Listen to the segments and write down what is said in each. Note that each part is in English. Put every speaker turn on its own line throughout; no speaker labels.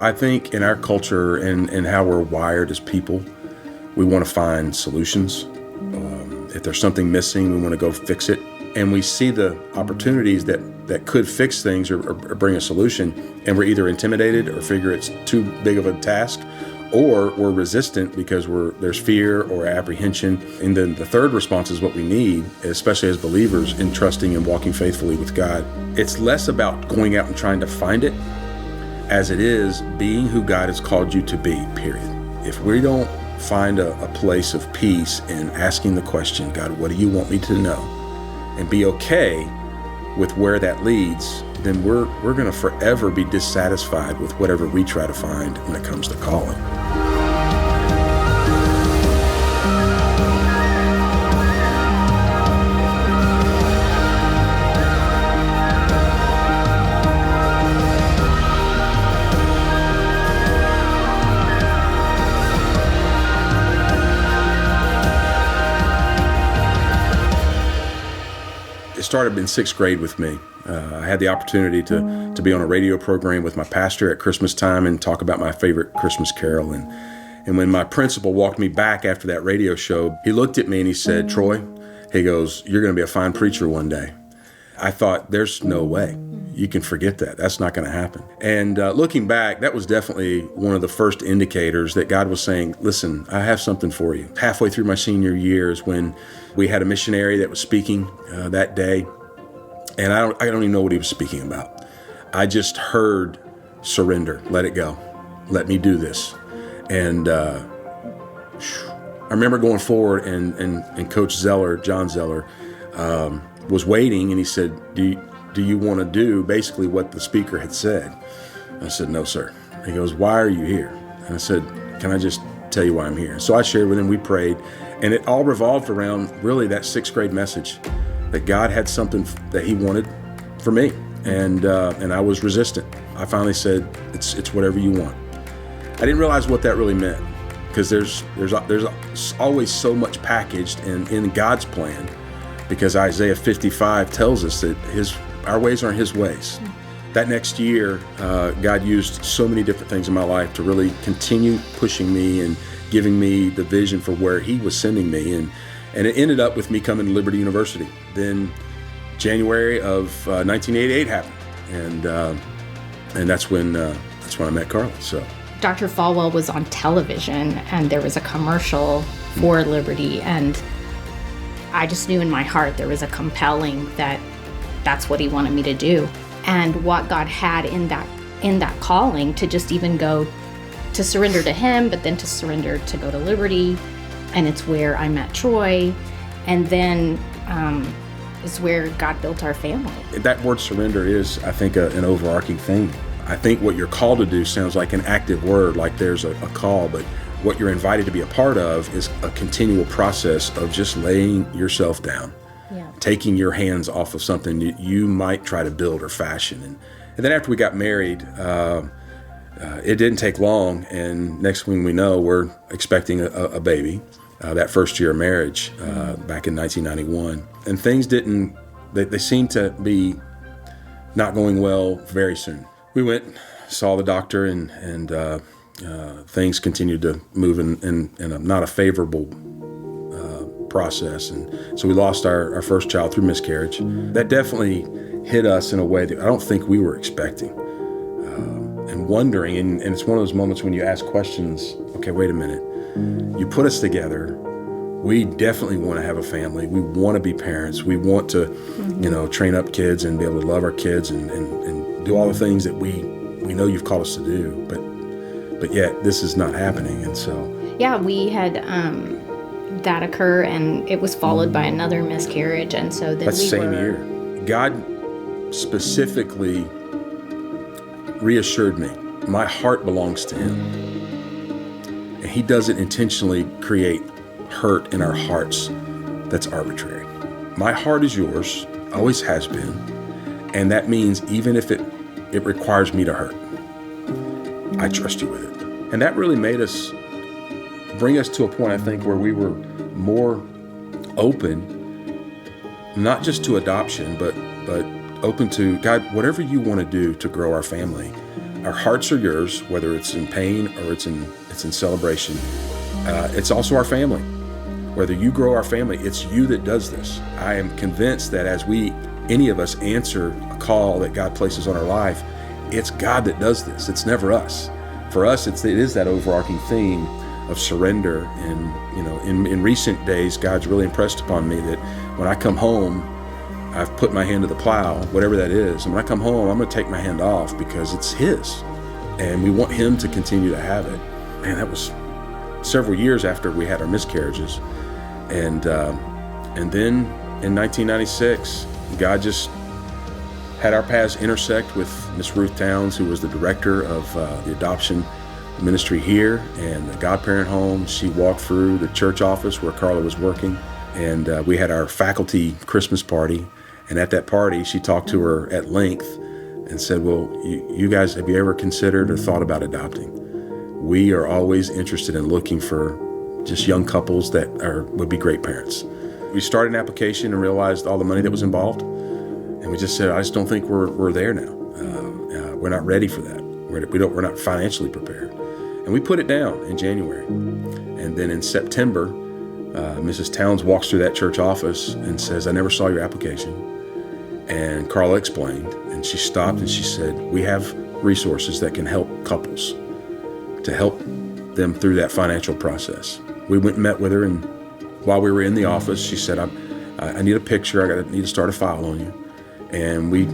I think in our culture and how we're wired as people, we want to find solutions. If there's something missing, we want to go fix it. And we see the opportunities that could fix things or bring a solution, and we're either intimidated or figure it's too big of a task, or we're resistant because there's fear or apprehension. And then the third response is what we need, especially as believers, in trusting and walking faithfully with God. It's less about going out and trying to find it as it is being who God has called you to be, period. If we don't find a place of peace in asking the question, God, what do you want me to know? And be okay with where that leads, then we're going to forever be dissatisfied with whatever we try to find when it comes to calling. It started in sixth grade with me. I had the opportunity to be on a radio program with my pastor at Christmas time and talk about my favorite Christmas carol. And when my principal walked me back after that radio show, he looked at me and he said, Troy, he goes, you're going to be a fine preacher one day. I thought, there's no way. You can forget that. That's not going to happen. And looking back, that was definitely one of the first indicators that God was saying, listen, I have something for you. Halfway through my senior years, when we had a missionary that was speaking that day, and I don't even know what he was speaking about. I just heard surrender, let it go, let me do this. And I remember going forward and Coach Zeller, John Zeller, was waiting, and he said, do you want to do basically what the speaker had said? I said, no, sir. He goes, why are you here? And I said, can I just tell you why I'm here? So I shared with him, we prayed, and it all revolved around really that sixth grade message that God had something that he wanted for me. And I was resistant. I finally said, it's whatever you want. I didn't realize what that really meant, because there's always so much packaged in God's plan, because Isaiah 55 tells us that our ways aren't his ways. That next year, God used so many different things in my life to really continue pushing me and giving me the vision for where he was sending me. And it ended up with me coming to Liberty University. Then January of 1988 happened. And that's when I met Carla. So
Dr. Falwell was on television, and there was a commercial for Liberty, and I just knew in my heart there was a compelling that's what he wanted me to do. And what God had in that calling to just even go to surrender to him, but then to surrender to go to Liberty. And it's where I met Troy. And then is where God built our family.
That word surrender is, I think, an overarching thing. I think what you're called to do sounds like an active word, like there's a call, but what you're invited to be a part of is a continual process of just laying yourself down. Yeah. Taking your hands off of something that you might try to build or fashion. And then after we got married, it didn't take long, and next thing we know, we're expecting a baby. That first year of marriage, back in 1991. And things they seemed to be not going well very soon. We went, saw the doctor, and things continued to move in a not a favorable process. And so we lost our first child through miscarriage. That definitely hit us in a way that I don't think we were expecting. And wondering, and it's one of those moments when you ask questions, okay, wait a minute. You put us together. We definitely want to have a family. We want to be parents. We want to, train up kids and be able to love our kids and do all the things that we know you've called us to do. But yet this is not happening. And so,
yeah, we had that occur, and it was followed by another miscarriage. And so then
that same year, God specifically reassured me, my heart belongs to him. And he doesn't intentionally create hurt in our hearts that's arbitrary. My heart is yours, always has been. And that means even if it requires me to hurt, I trust you with it. And that really bring us to a point, I think, where we were more open, not just to adoption, but open to, God, whatever you want to do to grow our family, I our hearts are yours, whether it's in pain or it's in celebration. It's also our family. Whether you grow our family, it's you that does this. I am convinced that as any of us answer a call that God places on our life, it's God that does this. It's never us. For us, it is that overarching theme of surrender. And in recent days, God's really impressed upon me that when I come home, I've put my hand to the plow, whatever that is. And when I come home, I'm going to take my hand off because it's His. And we want Him to continue to have it. Man, that was several years after we had our miscarriages. And then in 1996, God just had our paths intersect with Miss Ruth Towns, who was the director of the adoption ministry here and the godparent home. She walked through the church office where Carla was working, and we had our faculty Christmas party. And at that party, she talked to her at length and said, well, you guys, have you ever considered or thought about adopting? We are always interested in looking for just young couples that would be great parents. We started an application and realized all the money that was involved. And we just said, I just don't think we're there now. We're not ready for that. We're not financially prepared. And we put it down in January. And then in September, Mrs. Towns walks through that church office and says, I never saw your application. And Carla explained, and she stopped and she said, we have resources that can help couples, to help them through that financial process. We went and met with her, and while we were in the office, she said, I need a picture. I need to start a file on you. And we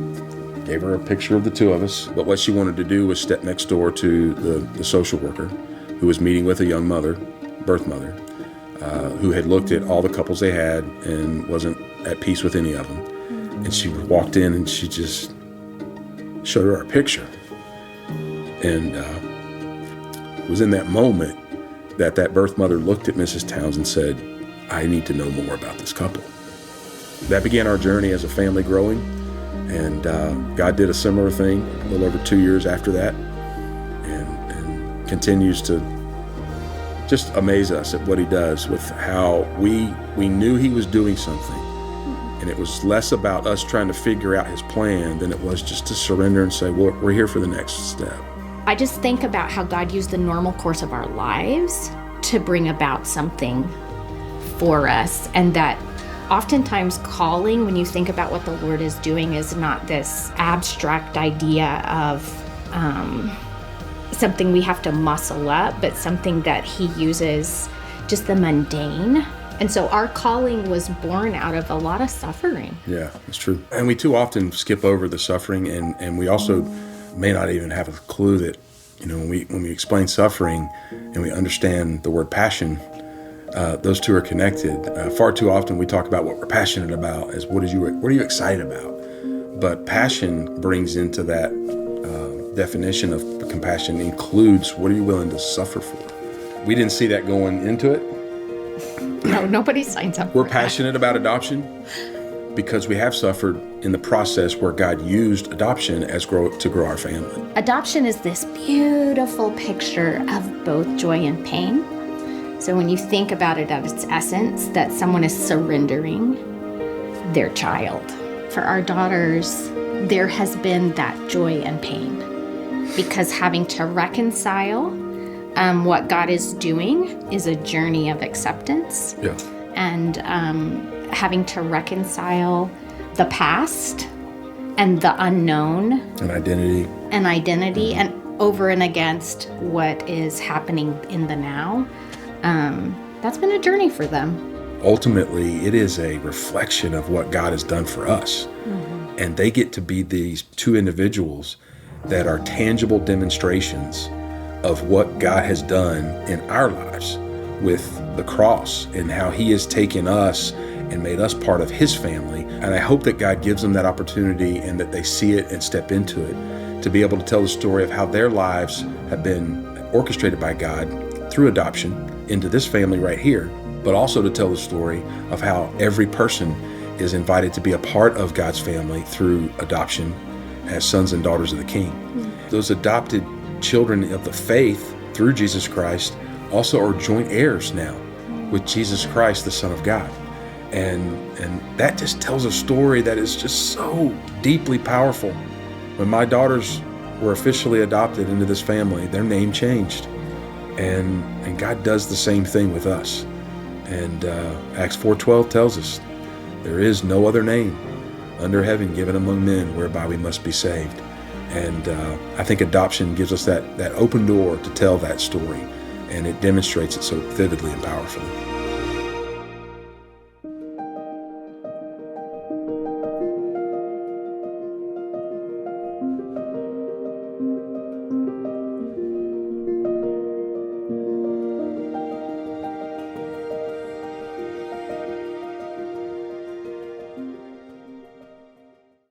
gave her a picture of the two of us. But what she wanted to do was step next door to the social worker who was meeting with a young mother, birth mother, who had looked at all the couples they had and wasn't at peace with any of them. And she walked in and she just showed her our picture. And it was in that moment that birth mother looked at Mrs. Towns and said, I need to know more about this couple. That began our journey as a family growing. And God did a similar thing a little over 2 years after that, and continues to just amaze us at what He does with how we knew He was doing something. And it was less about us trying to figure out His plan than it was just to surrender and say, well, we're here for the next step.
I just think about how God used the normal course of our lives to bring about something for us, and that oftentimes calling, when you think about what the Lord is doing, is not this abstract idea of something we have to muscle up, but something that He uses just the mundane. And so our calling was born out of a lot of suffering.
Yeah, that's true. And we too often skip over the suffering, and we also may not even have a clue that, when we explain suffering and we understand the word passion, those two are connected. Far too often we talk about what we're passionate about as what are you excited about? But passion brings into that definition of compassion, includes what are you willing to suffer for? We didn't see that going into it.
No, nobody signs up for
We're passionate about adoption because we have suffered in the process where God used adoption to grow our family.
Adoption is this beautiful picture of both joy and pain. So when you think about it at its essence, that someone is surrendering their child. For our daughters, there has been that joy and pain, because having to reconcile what God is doing is a journey of acceptance.
Yeah.
And having to reconcile the past and the unknown.
And identity.
And over and against what is happening in the now. That's been a journey for them.
Ultimately, it is a reflection of what God has done for us. Mm-hmm. And they get to be these two individuals that are tangible demonstrations of what God has done in our lives with the cross and how He has taken us and made us part of His family. And I hope that God gives them that opportunity and that they see it and step into it, to be able to tell the story of how their lives have been orchestrated by God through adoption into this family right here, but also to tell the story of how every person is invited to be a part of God's family through adoption as sons and daughters of the King. Mm-hmm. Those adopted children of the faith through Jesus Christ also are joint heirs now with Jesus Christ, the Son of God. And that just tells a story that is just so deeply powerful. When my daughters were officially adopted into this family, their name changed. And God does the same thing with us. And Acts 4:12 tells us, there is no other name under heaven given among men whereby we must be saved. And I think adoption gives us that open door to tell that story, and it demonstrates it so vividly and powerfully.